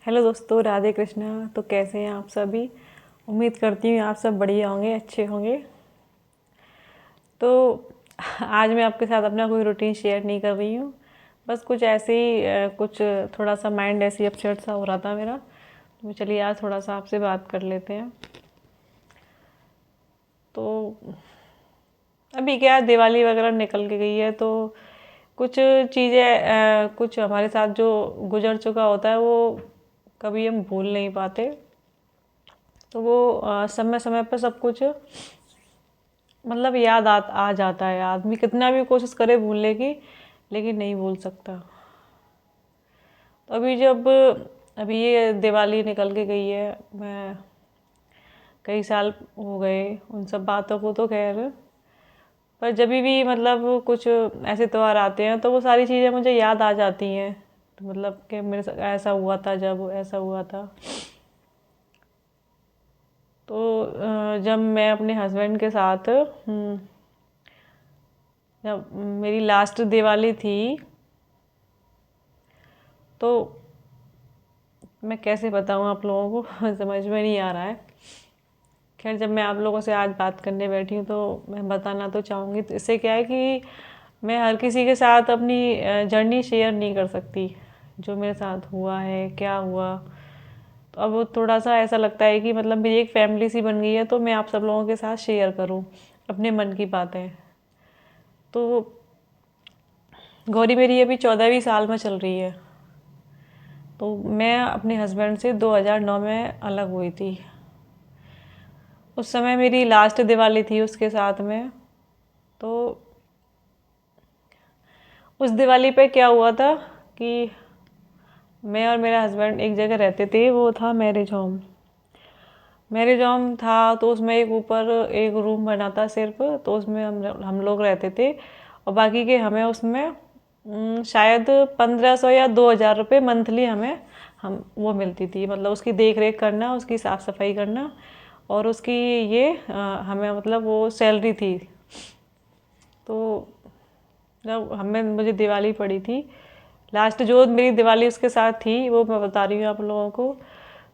Hello दोस्तों, राधे कृष्णा। तो कैसे हैं आप सभी? उम्मीद करती हूँ आप सब बढ़िया होंगे, अच्छे होंगे। तो आज मैं आपके साथ अपना कोई रूटीन शेयर नहीं कर रही हूँ। बस कुछ ऐसे ही कुछ थोड़ा सा माइंड ऐसे ही अपसेट सा हो रहा था मेरा, तो चलिए आज थोड़ा सा आपसे बात कर लेते हैं। तो अभी क्या दिवाली वगैरह निकल के गई है, तो कुछ चीज़ें कुछ हमारे साथ जो गुजर चुका होता है वो कभी हम भूल नहीं पाते। तो वो समय समय पर सब कुछ मतलब याद आ जाता है। आदमी कितना भी कोशिश करे भूलने की, लेकिन नहीं भूल सकता। तो अभी ये दिवाली निकल के गई है, मैं कई साल हो गए उन सब बातों को, तो खैर पर जब भी मतलब कुछ ऐसे त्योहार आते हैं तो वो सारी चीज़ें मुझे याद आ जाती हैं। तो मतलब कि मेरे साथ ऐसा हुआ था, जब ऐसा हुआ था। तो जब मैं अपने हस्बैंड के साथ जब मेरी लास्ट दिवाली थी, तो मैं कैसे बताऊँ आप लोगों को समझ में नहीं आ रहा है। खैर, जब मैं आप लोगों से आज बात करने बैठी हूँ तो मैं बताना तो चाहूँगी। तो इससे क्या है कि मैं हर किसी के साथ अपनी जर्नी शेयर नहीं कर सकती, जो मेरे साथ हुआ है, क्या हुआ। तो अब वो थोड़ा सा ऐसा लगता है कि मतलब मेरी एक फैमिली सी बन गई है, तो मैं आप सब लोगों के साथ शेयर करूँ अपने मन की बातें। तो गौरी मेरी अभी 14वीं साल में चल रही है। तो मैं अपने हस्बैंड से 2009 में अलग हुई थी। उस समय मेरी लास्ट दिवाली थी उसके साथ में। तो उस दिवाली पे क्या हुआ था कि मैं और मेरा हस्बैंड एक जगह रहते थे, वो था मैरिज होम। मैरिज होम था तो उसमें एक ऊपर एक रूम बना था सिर्फ, तो उसमें हम लोग रहते थे। और बाकी के हमें उसमें शायद 1500 या 2000 रुपये मंथली हमें हम वो मिलती थी। मतलब उसकी देख रेख करना, उसकी साफ़ सफाई करना, और उसकी ये हमें मतलब वो सैलरी थी। तो जब मुझे दिवाली पड़ी थी लास्ट, जो मेरी दिवाली उसके साथ थी वो मैं बता रही हूँ आप लोगों को।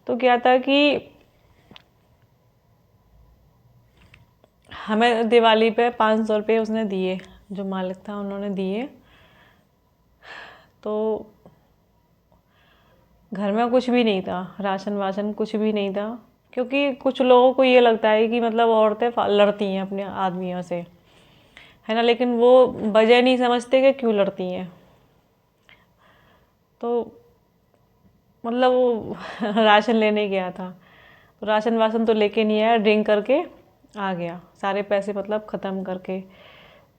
तो क्या था कि हमें दिवाली पे 500 रुपये उसने दिए, जो मालिक था उन्होंने दिए। तो घर में कुछ भी नहीं था, राशन वाशन कुछ भी नहीं था। क्योंकि कुछ लोगों को ये लगता है कि मतलब औरतें लड़ती हैं अपने आदमियों से, है ना, लेकिन वो वजह नहीं समझते कि क्यों लड़ती हैं। तो मतलब वो राशन लेने गया था, तो राशन वाशन तो लेके नहीं आया, ड्रिंक करके आ गया सारे पैसे मतलब ख़त्म करके।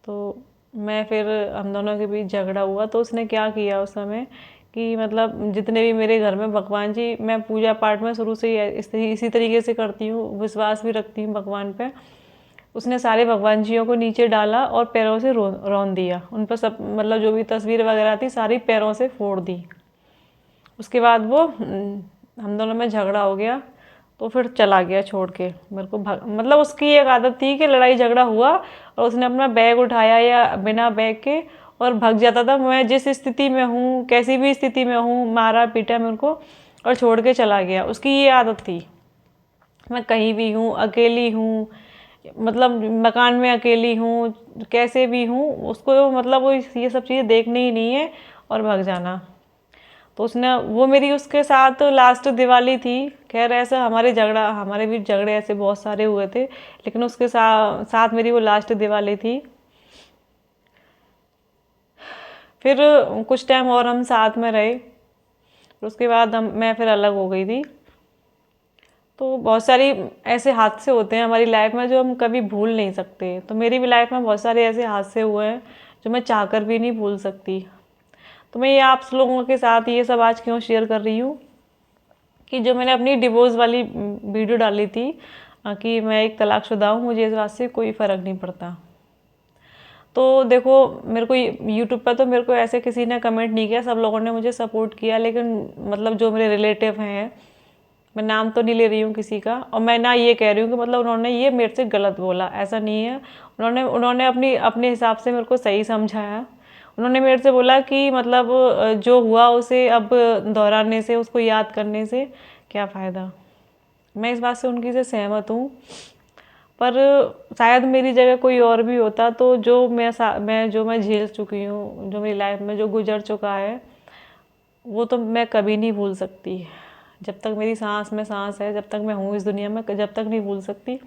तो मैं फिर हम दोनों के बीच झगड़ा हुआ। तो उसने क्या किया उस समय कि मतलब जितने भी मेरे घर में भगवान जी, मैं पूजा पाठ में शुरू से ही इसी तरीके से करती हूँ, विश्वास भी रखती हूँ भगवान पे। उसने सारे भगवान जियों को नीचे डाला और पैरों से रौंद दिया उन पर। सब मतलब जो भी तस्वीर वगैरह थी सारी पैरों से फोड़ दी। उसके बाद वो हम दोनों में झगड़ा हो गया, तो फिर चला गया छोड़ के मेरे को। मतलब उसकी एक आदत थी कि लड़ाई झगड़ा हुआ और उसने अपना बैग उठाया या बिना बैग के और भाग जाता था। मैं जिस स्थिति में हूँ, कैसी भी स्थिति में हूँ, मारा पीटा मेरे को और छोड़ के चला गया। उसकी ये आदत थी। मैं कहीं भी हूँ, अकेली हूँ, मतलब मकान में अकेली हूँ, कैसे भी हूँ, उसको मतलब वो ये सब चीज़ें देखनी ही नहीं है और भाग जाना। तो उसने वो मेरी उसके साथ लास्ट दिवाली थी। खैर ऐसा हमारे बीच झगड़े ऐसे बहुत सारे हुए थे, लेकिन उसके साथ मेरी वो लास्ट दिवाली थी। फिर कुछ टाइम और हम साथ में रहे, उसके बाद मैं फिर अलग हो गई थी। तो बहुत सारी ऐसे हादसे होते हैं हमारी लाइफ में जो हम कभी भूल नहीं सकते। तो मेरी भी लाइफ में बहुत सारे ऐसे हादसे हुए हैं जो मैं चाहकर भी नहीं भूल सकती। तो मैं ये आप लोगों के साथ ये सब आज क्यों शेयर कर रही हूँ कि जो मैंने अपनी डिवोर्स वाली वीडियो डाली थी कि मैं एक तलाकशुदा हूँ, मुझे इस बात से कोई फ़र्क नहीं पड़ता। तो देखो, मेरे को यूट्यूब पर तो मेरे को ऐसे किसी ने कमेंट नहीं किया, सब लोगों ने मुझे सपोर्ट किया। लेकिन मतलब जो मेरे रिलेटिव हैं, मैं नाम तो नहीं ले रही हूँ किसी का, और मैं ना ये कह रही हूँ कि मतलब उन्होंने ये मेरे से गलत बोला, ऐसा नहीं है। उन्होंने अपने हिसाब से मेरे को सही समझाया। उन्होंने मेरे से बोला कि मतलब जो हुआ उसे अब दोहराने से, उसको याद करने से क्या फ़ायदा। मैं इस बात से उनकी से सहमत हूँ, पर शायद मेरी जगह कोई और भी होता तो जो मैं झेल चुकी हूँ, जो मेरी लाइफ में जो गुजर चुका है, वो तो मैं कभी नहीं भूल सकती। जब तक मेरी सांस में सांस है, जब तक मैं हूँ इस दुनिया में, जब तक नहीं भूल सकती।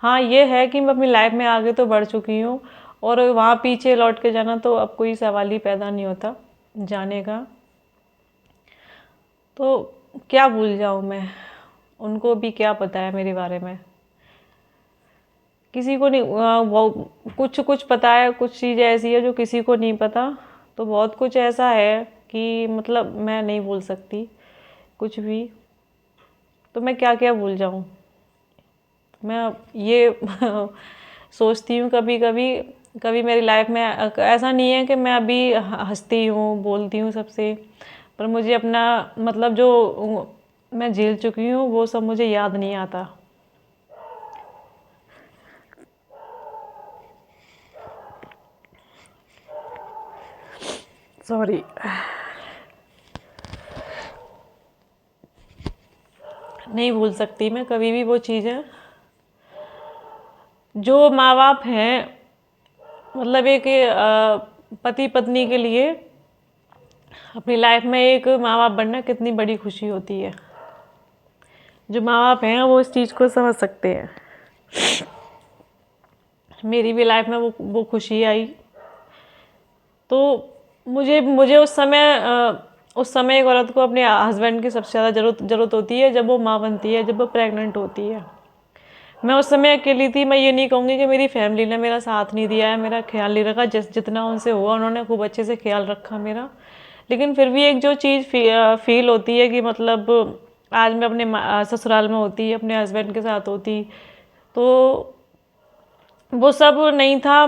हाँ, ये है कि मैं अपनी लाइफ में आगे तो बढ़ चुकी हूँ, और वहाँ पीछे लौट के जाना तो अब कोई सवाल ही पैदा नहीं होता जाने का। तो क्या भूल जाऊँ मैं, उनको भी क्या पता है मेरे बारे में। किसी को नहीं वो कुछ कुछ पता है, कुछ चीज़ ऐसी है जो किसी को नहीं पता। तो बहुत कुछ ऐसा है कि मतलब मैं नहीं भूल सकती कुछ भी। तो मैं क्या क्या भूल जाऊँ, मैं ये सोचती हूँ कभी कभी। कभी मेरी लाइफ में ऐसा नहीं है कि मैं अभी हंसती हूँ, बोलती हूँ सबसे, पर मुझे अपना मतलब जो मैं झेल चुकी हूँ वो सब मुझे याद नहीं आता। सॉरी। नहीं भूल सकती मैं कभी भी वो चीज़ें। जो माँ बाप हैं, मतलब एक पति पत्नी के लिए अपनी लाइफ में एक माँ बाप बनना कितनी बड़ी खुशी होती है। जो माँ बाप हैं वो इस चीज़ को समझ सकते हैं। मेरी भी लाइफ में वो खुशी आई। तो मुझे मुझे उस समय एक औरत को अपने हस्बैंड की सबसे ज़्यादा ज़रूरत होती है, जब वो माँ बनती है, जब वो प्रेग्नेंट होती है। मैं उस समय अकेली थी। मैं ये नहीं कहूँगी कि मेरी फैमिली ने मेरा साथ नहीं दिया है, मेरा ख्याल नहीं रखा। जितना उनसे हुआ उन्होंने खूब अच्छे से ख्याल रखा मेरा। लेकिन फिर भी एक जो चीज़ फील होती है कि मतलब आज मैं अपने ससुराल में होती, अपने हस्बैंड के साथ होती, तो वो सब नहीं था।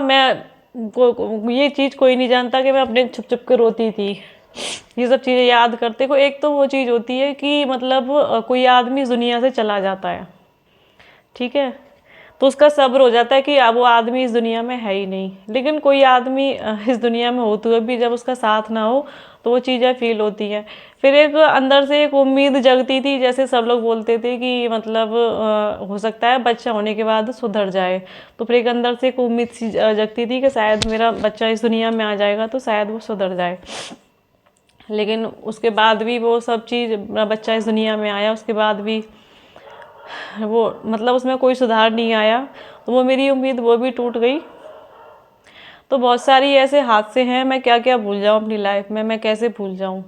ये चीज़ कोई नहीं जानता कि मैं अपने छुप छुप के रोती थी। ये सब चीज़ें याद करते को एक तो वो चीज़ होती है कि मतलब कोई आदमी इस दुनिया से चला जाता है, ठीक है, तो उसका सब्र हो जाता है कि अब वो आदमी इस दुनिया में है ही नहीं। लेकिन कोई आदमी इस दुनिया में होते हुए भी जब उसका साथ ना हो तो वो चीज़ें फील होती हैं। फिर एक अंदर से एक उम्मीद जगती थी, जैसे सब लोग बोलते थे कि मतलब हो सकता है बच्चा होने के बाद सुधर जाए। तो फिर एक अंदर से एक उम्मीद सी जगती थी कि शायद मेरा बच्चा इस दुनिया में आ जाएगा तो शायद वो सुधर जाए। लेकिन उसके बाद भी वो सब चीज़, मेरा बच्चा इस दुनिया में आया, उसके बाद भी वो मतलब उसमें कोई सुधार नहीं आया। तो वो मेरी उम्मीद वो भी टूट गई। तो बहुत सारी ऐसे हादसे हैं, मैं क्या क्या भूल जाऊँ अपनी लाइफ में, मैं कैसे भूल जाऊँ,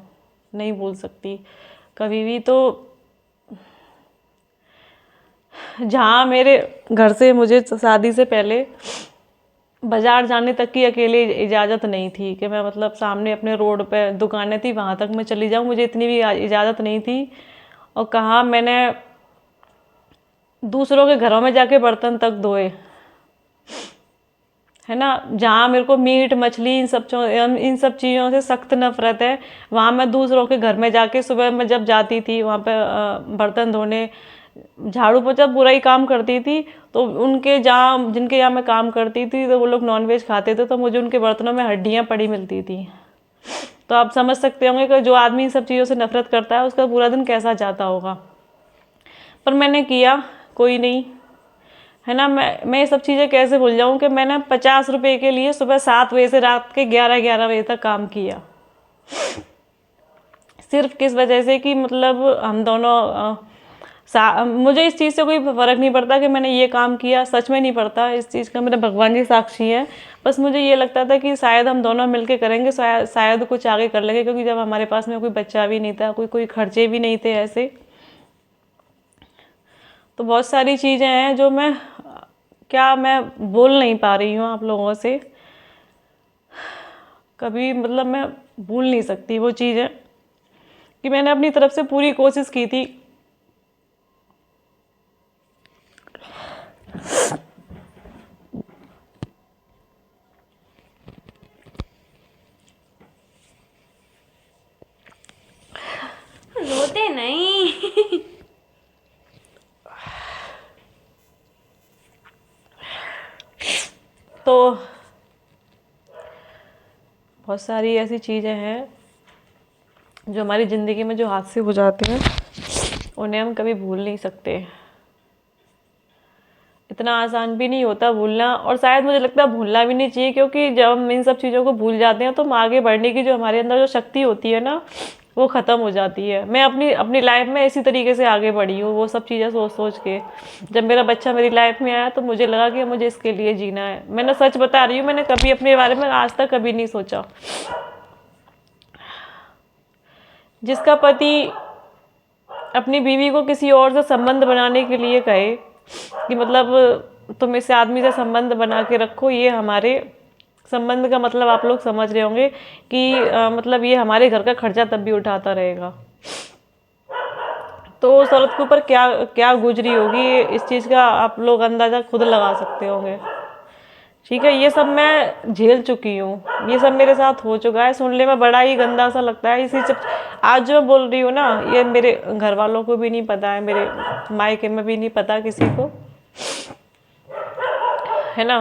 नहीं भूल सकती कभी भी। तो जहाँ मेरे घर से मुझे शादी से पहले बाज़ार जाने तक की अकेले इजाज़त नहीं थी कि मैं मतलब सामने अपने रोड पे दुकानें थी वहाँ तक मैं चली जाऊँ, मुझे इतनी भी इजाज़त नहीं थी। और कहाँ मैंने दूसरों के घरों में जाके बर्तन तक धोए, है ना। जहाँ मेरे को मीट मछली इन सब चीज़ों से सख्त नफरत है, वहाँ मैं दूसरों के घर में जाके सुबह मैं जब जाती थी वहाँ पे बर्तन धोने, झाड़ू पोछा पूरा ही काम करती थी। तो उनके जहाँ जिनके यहाँ मैं काम करती थी तो वो लोग नॉनवेज खाते थे, तो मुझे उनके बर्तनों में हड्डियाँ पड़ी मिलती थी। तो आप समझ सकते होंगे कि जो आदमी इन सब चीज़ों से नफरत करता है उसका पूरा दिन कैसा जाता होगा। पर मैंने किया, कोई नहीं, है ना। मैं ये सब चीज़ें कैसे भूल जाऊँ कि मैंने 50 रुपए के लिए सुबह 7 बजे से रात के 11 बजे तक काम किया, सिर्फ किस वजह से कि मतलब हम दोनों मुझे इस चीज़ से कोई फ़र्क नहीं पड़ता कि मैंने ये काम किया, सच में नहीं पड़ता इस चीज़ का, मेरे भगवान जी साक्षी हैं। बस मुझे ये लगता था कि शायद हम दोनों मिलके करेंगे, शायद कुछ आगे कर लेंगे, क्योंकि जब हमारे पास में कोई बच्चा भी नहीं था, कोई खर्चे भी नहीं थे ऐसे। तो बहुत सारी चीज़ें हैं जो मैं बोल नहीं पा रही हूँ आप लोगों से। कभी मतलब मैं भूल नहीं सकती वो चीज़ें कि मैंने अपनी तरफ से पूरी कोशिश की थी। रोते नहीं। तो बहुत सारी ऐसी चीज़ें हैं जो हमारी ज़िंदगी में जो हादसे हो जाते हैं उन्हें हम कभी भूल नहीं सकते। इतना आसान भी नहीं होता भूलना, और शायद मुझे लगता है भूलना भी नहीं चाहिए, क्योंकि जब हम इन सब चीज़ों को भूल जाते हैं तो हम आगे बढ़ने की जो हमारे अंदर जो शक्ति होती है ना, वो ख़त्म हो जाती है। मैं अपनी अपनी लाइफ में इसी तरीके से आगे बढ़ी हूँ, वो सब चीज़ें सोच सोच के। जब मेरा बच्चा मेरी लाइफ में आया तो मुझे लगा कि मुझे इसके लिए जीना है। मैंने सच बता रही हूँ, मैंने कभी अपने बारे में आज तक कभी नहीं सोचा। जिसका पति अपनी बीवी को किसी और से संबंध बनाने के लिए कहे कि मतलब तुम इस आदमी से संबंध बना के रखो, ये हमारे संबंध का मतलब आप लोग समझ रहे होंगे कि मतलब ये हमारे घर का खर्चा तब भी उठाता रहेगा, तो उस औरत के ऊपर क्या क्या गुजरी होगी, इस चीज़ का आप लोग अंदाज़ा खुद लगा सकते होंगे। ठीक है, ये सब मैं झेल चुकी हूँ, ये सब मेरे साथ हो चुका है। सुनने में बड़ा ही गंदा सा लगता है। इसी से आज जो बोल रही हूँ ना, ये मेरे घर वालों को भी नहीं पता है, मेरे मायके में भी नहीं पता किसी को, है ना।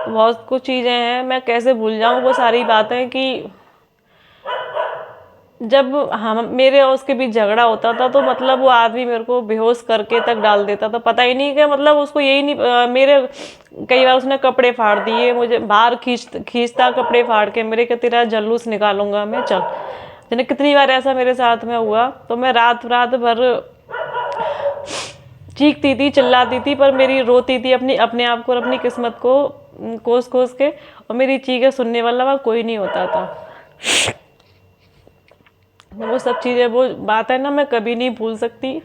बहुत कुछ चीज़ें हैं, मैं कैसे भूल जाऊँ वो सारी बातें कि जब हम मेरे और उसके बीच झगड़ा होता था तो मतलब वो आदमी मेरे को बेहोश करके तक डाल देता था। पता ही नहीं कि मतलब उसको यही नहीं मेरे कई बार उसने कपड़े फाड़ दिए, मुझे बाहर खींचता कपड़े फाड़ के, मेरे के तेरा जलूस निकालूंगा मैं, चल। मैंने कितनी बार ऐसा मेरे साथ में हुआ, तो मैं रात रात भर चीखती थी, चिल्लाती थी, पर मेरी रोती थी अपने आप को और अपनी किस्मत को कोस कोस के, और मेरी चीखें सुनने वाला वहाँ कोई नहीं होता था। वो सब चीज़ें, वो बात है ना, मैं कभी नहीं भूल सकती।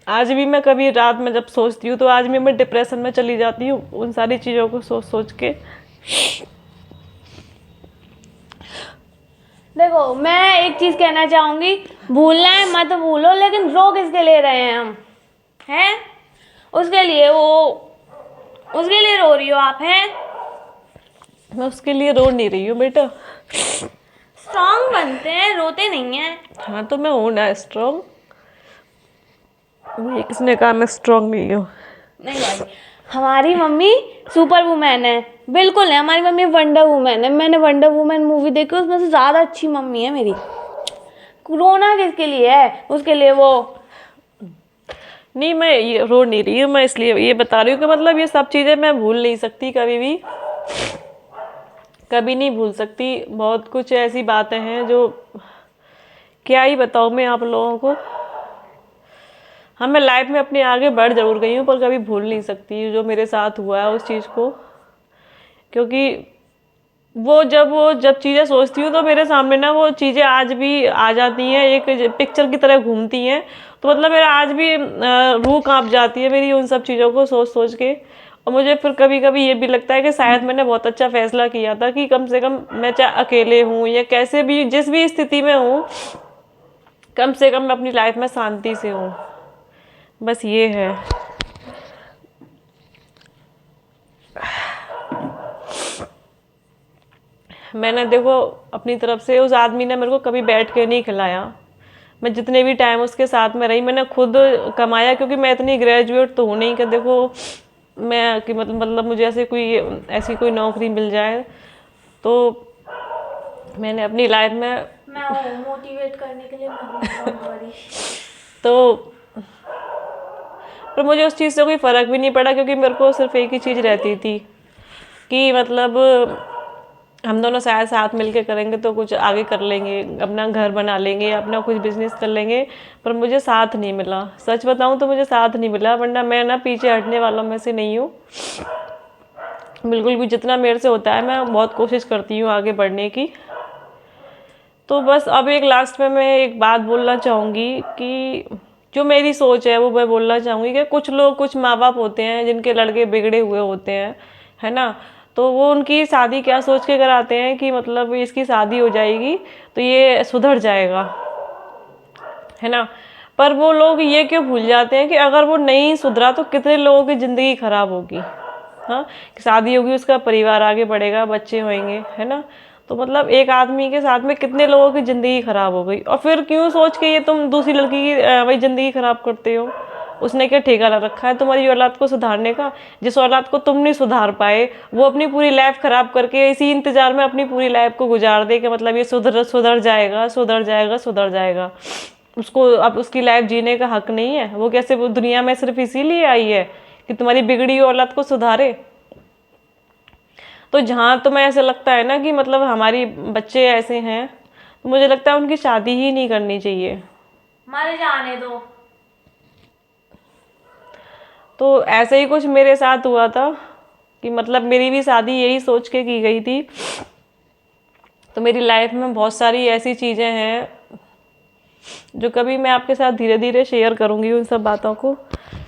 आज भी मैं कभी रात में जब सोचती हूँ तो आज भी मैं डिप्रेशन में चली जाती हूँ उन सारी चीज़ों को सोच सोच के। देखो, मैं एक चीज कहना चाहूंगी, भूलना है मत भूलो, लेकिन रो किसके ले रहे हैं हम, हैं? उसके लिए रो रही हो आप, हैं? मैं उसके लिए रो नहीं रही हूँ बेटा। स्ट्रांग बनते हैं, रोते नहीं हैं। हाँ तो मैं हूँ ना स्ट्रॉन्ग, ये किसने कहा मैं स्ट्रॉन्ग नहीं हूँ? नहीं भाई, हमारी मम्मी सुपर वुमेन है, बिल्कुल है। हमारी मम्मी वंडर वुमेन है। मैंने वंडर वुमेन मूवी देखी, उसमें से ज़्यादा अच्छी मम्मी है मेरी। रोना किसके लिए है? उसके लिए वो नहीं, मैं ये रो नहीं रही हूँ, मैं इसलिए ये बता रही हूँ कि मतलब ये सब चीज़ें मैं भूल नहीं सकती कभी भी, कभी नहीं भूल सकती। बहुत कुछ ऐसी बातें हैं जो क्या ही बताऊँ मैं आप लोगों को। हाँ, मैं लाइफ में अपने आगे बढ़ जरूर गई हूँ, पर कभी भूल नहीं सकती जो मेरे साथ हुआ है उस चीज़ को, क्योंकि वो जब चीज़ें सोचती हूँ तो मेरे सामने ना वो चीज़ें आज भी आ जाती हैं, एक पिक्चर की तरह घूमती हैं। तो मतलब मेरा आज भी रूह कांप जाती है मेरी उन सब चीज़ों को सोच सोच के। और मुझे फिर कभी कभी ये भी लगता है कि शायद मैंने बहुत अच्छा फैसला किया था कि कम से कम मैं चाहे अकेले हूँ या कैसे भी जिस भी स्थिति में हूँ, कम से कम मैं अपनी लाइफ में शांति से हूँ, बस ये है। मैंने देखो अपनी तरफ से, उस आदमी ने मेरे को कभी बैठ के नहीं खिलाया। मैं जितने भी टाइम उसके साथ में रही मैंने खुद कमाया, क्योंकि मैं इतनी ग्रेजुएट तो हूँ नहीं कि देखो मैं कि मतलब मुझे ऐसी कोई नौकरी मिल जाए। तो मैंने अपनी लाइफ में मैं मोटिवेट करने के लिए तो पर मुझे उस चीज़ से कोई फ़र्क भी नहीं पड़ा, क्योंकि मेरे को सिर्फ एक ही चीज़ रहती थी कि मतलब हम दोनों शायद साथ मिलके करेंगे तो कुछ आगे कर लेंगे, अपना घर बना लेंगे, अपना कुछ बिजनेस कर लेंगे। पर मुझे साथ नहीं मिला, सच बताऊं तो मुझे साथ नहीं मिला, वरना मैं ना पीछे हटने वालों में से नहीं हूँ बिल्कुल भी। जितना मेरे से होता है मैं बहुत कोशिश करती हूँ आगे बढ़ने की। तो बस अब एक लास्ट में मैं एक बात बोलना चाहूँगी कि जो मेरी सोच है वो मैं बोलना चाहूँगी कि कुछ माँ बाप होते हैं जिनके लड़के बिगड़े हुए होते हैं, है ना। तो वो उनकी शादी क्या सोच के कराते हैं कि मतलब इसकी शादी हो जाएगी तो ये सुधर जाएगा, है ना। पर वो लोग ये क्यों भूल जाते हैं कि अगर वो नहीं सुधरा तो कितने लोगों की ज़िंदगी खराब होगी। हाँ, शादी होगी, उसका परिवार आगे बढ़ेगा, बच्चे होंगे, है ना। तो मतलब एक आदमी के साथ में कितने लोगों की ज़िंदगी खराब हो गई, और फिर क्यों सोच के ये तुम दूसरी लड़की की वही ज़िंदगी खराब करते हो। उसने क्या ठेका रखा है तुम्हारी औलाद को सुधारने का? जिस औलाद को तुम नहीं सुधार पाए वो अपनी पूरी लाइफ खराब करके इसी इंतजार में अपनी पूरी लाइफ को गुजार दे कि मतलब ये सुधर सुधर जाएगा, सुधर जाएगा, सुधर जाएगा। उसको अब उसकी लाइफ जीने का हक नहीं है? वो कैसे, वो दुनिया में सिर्फ इसीलिए आई है कि तुम्हारी बिगड़ी हुई औलाद को सुधारे? तो जहाँ तुम्हें ऐसे लगता है ना कि मतलब हमारी बच्चे ऐसे हैं, तो मुझे लगता है उनकी शादी ही नहीं करनी चाहिए। मर जाने दो। तो ऐसे ही कुछ मेरे साथ हुआ था कि मतलब मेरी भी शादी यही सोच के की गई थी। तो मेरी लाइफ में बहुत सारी ऐसी चीज़ें हैं जो कभी मैं आपके साथ धीरे धीरे शेयर करूँगी उन सब बातों को।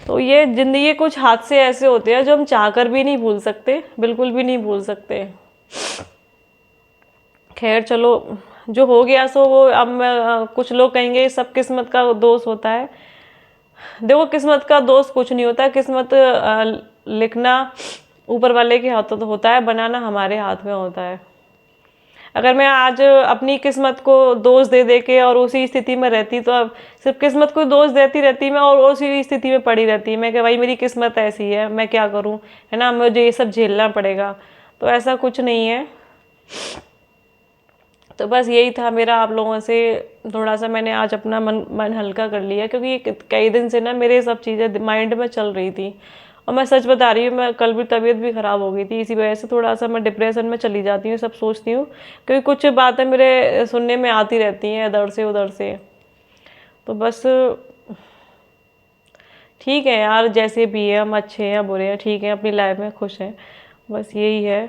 तो ये ज़िंदगी कुछ हादसे ऐसे होते हैं जो हम चाहकर भी नहीं भूल सकते, बिल्कुल भी नहीं भूल सकते। खैर चलो, जो हो गया सो वो अब कुछ लोग कहेंगे सब किस्मत का दोष होता है। देखो, किस्मत का दोष कुछ नहीं होता। किस्मत लिखना ऊपर वाले के हाथों तो होता है, बनाना हमारे हाथ में होता है। अगर मैं आज अपनी किस्मत को दोष दे दे के और उसी स्थिति में रहती तो अब सिर्फ किस्मत को दोष देती रहती मैं और उसी स्थिति में पड़ी रहती मैं कि भाई मेरी किस्मत ऐसी है, मैं क्या करूं, है ना, मुझे ये सब झेलना पड़ेगा। तो ऐसा कुछ नहीं है। तो बस यही था मेरा आप लोगों से थोड़ा सा, मैंने आज अपना मन हल्का कर लिया क्योंकि कई दिन से ना मेरे सब चीज़ें माइंड में चल रही थी। और मैं सच बता रही हूँ, मैं कल भी तबीयत भी ख़राब हो गई थी, इसी वजह से थोड़ा सा मैं डिप्रेशन में चली जाती हूँ, सब सोचती हूँ क्योंकि कुछ बातें मेरे सुनने में आती रहती हैं इधर से उधर से। तो बस ठीक है यार, जैसे भी है, हम अच्छे हैं बुरे हैं, ठीक है, अपनी लाइफ में खुश हैं, बस यही है।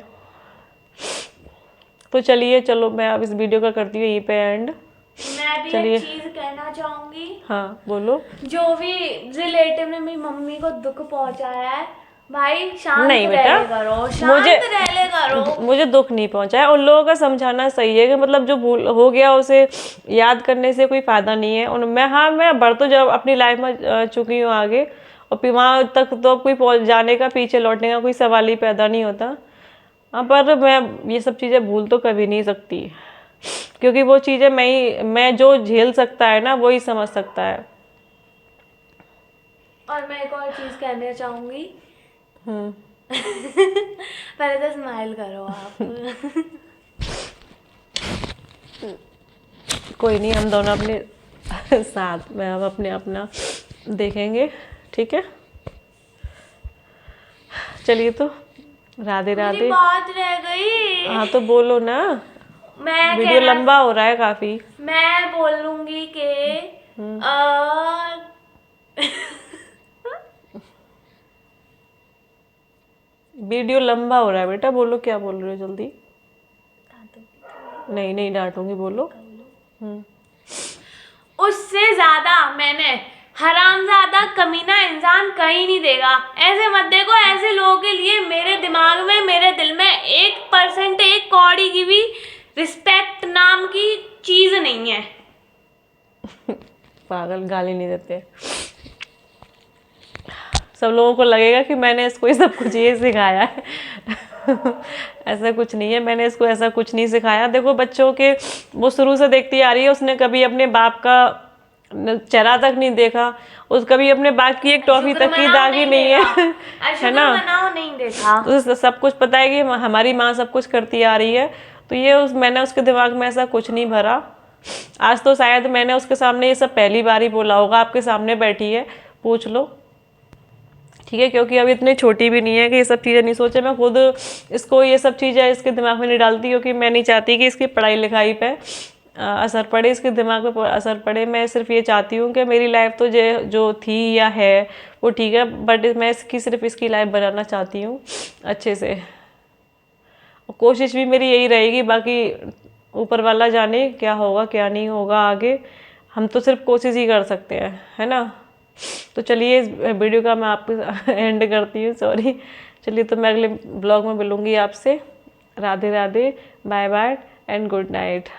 तो चलिए, चलो मैं अब इस वीडियो का करती हूँ यहीं पे एंड। मैं भी चलिए। एक चीज कहना चाहूंगी। हाँ बोलो। जो भी रिलेटिव ने मेरी मम्मी को दुख पहुंचाया है, भाई शांत नहीं रह बेटा, ले करो, शांत रह ले करो। मुझे दुख नहीं पहुंचा है। उन लोगों का समझाना सही है कि मतलब जो भूल हो गया उसे याद करने से कोई फ़ायदा नहीं है। मैं बढ़ तो जब अपनी लाइफ में चुकी हूँ आगे, और फिर वहाँ तक तो अब कोई पहुँच जाने का, पीछे लौटने का कोई सवाल ही पैदा नहीं होता। हाँ, पर मैं ये सब चीज़ें भूल तो कभी नहीं सकती क्योंकि वो चीज़ें मैं जो झेल सकता है ना वही समझ सकता है। और मैं एक और चीज कहना चाहूंगी। हम्म। पहले तो स्माइल करो आप। कोई नहीं, हम दोनों अपने साथ में अब अपने अपना देखेंगे, ठीक है। चलिए, तो राधे मेरी राधे। बात रह गई। हाँ तो बोलो ना, मैं वीडियो लंबा हो रहा है काफ़ी। मैं बोलूंगी कि वीडियो लंबा हो रहा है बेटा, बोलो क्या बोल रहे हो जल्दी। नहीं नहीं डांटूंगी, बोलो। उससे ज्यादा मैंने हरामजादा कमीना इंसान कहीं नहीं देगा। ऐसे मत देखो, ऐसे लोगों के लिए मेरे दिमाग में, मेरे दिल में 1%, एक कौड़ी की भी रिस्पेक्ट नाम की चीज नहीं है। पागल, गाली नहीं देते। सब लोगों को लगेगा कि मैंने इसको ये सब कुछ ये सिखाया है। ऐसा कुछ नहीं है, मैंने इसको ऐसा कुछ नहीं सिखाया। देखो, बच्चों के वो शुरू से देखती आ रही है, उसने कभी अपने बाप का चेहरा तक नहीं देखा, उस कभी अपने बाप की एक टॉफी तक की दागी नहीं है, है ना। नहीं देखा। तो सब कुछ पता है कि हमारी माँ सब कुछ करती आ रही है। तो ये मैंने उसके दिमाग में ऐसा कुछ नहीं भरा। आज तो शायद मैंने उसके सामने ये सब पहली बार ही बोला होगा, आपके सामने बैठी है, पूछ लो, ठीक है। क्योंकि अभी इतनी छोटी भी नहीं है कि ये सब चीज़ें नहीं सोचे। मैं खुद इसको ये सब चीज़ें इसके दिमाग में नहीं डालती क्योंकि मैं नहीं चाहती कि इसकी पढ़ाई लिखाई पे असर पड़े, इसके दिमाग पे असर पड़े। मैं सिर्फ ये चाहती हूँ कि मेरी लाइफ तो जो थी या है वो ठीक है, बट मैं सिर्फ इसकी लाइफ बनाना चाहती हूँ अच्छे से। कोशिश भी मेरी यही रहेगी, बाकी ऊपर वाला जाने क्या होगा क्या नहीं होगा आगे, हम तो सिर्फ कोशिश ही कर सकते हैं, है ना। तो चलिए, इस वीडियो का मैं आपको एंड करती हूँ, सॉरी। चलिए, तो मैं अगले ब्लॉग में मिलूँगी आपसे। Radhe Radhe, bye bye and good night.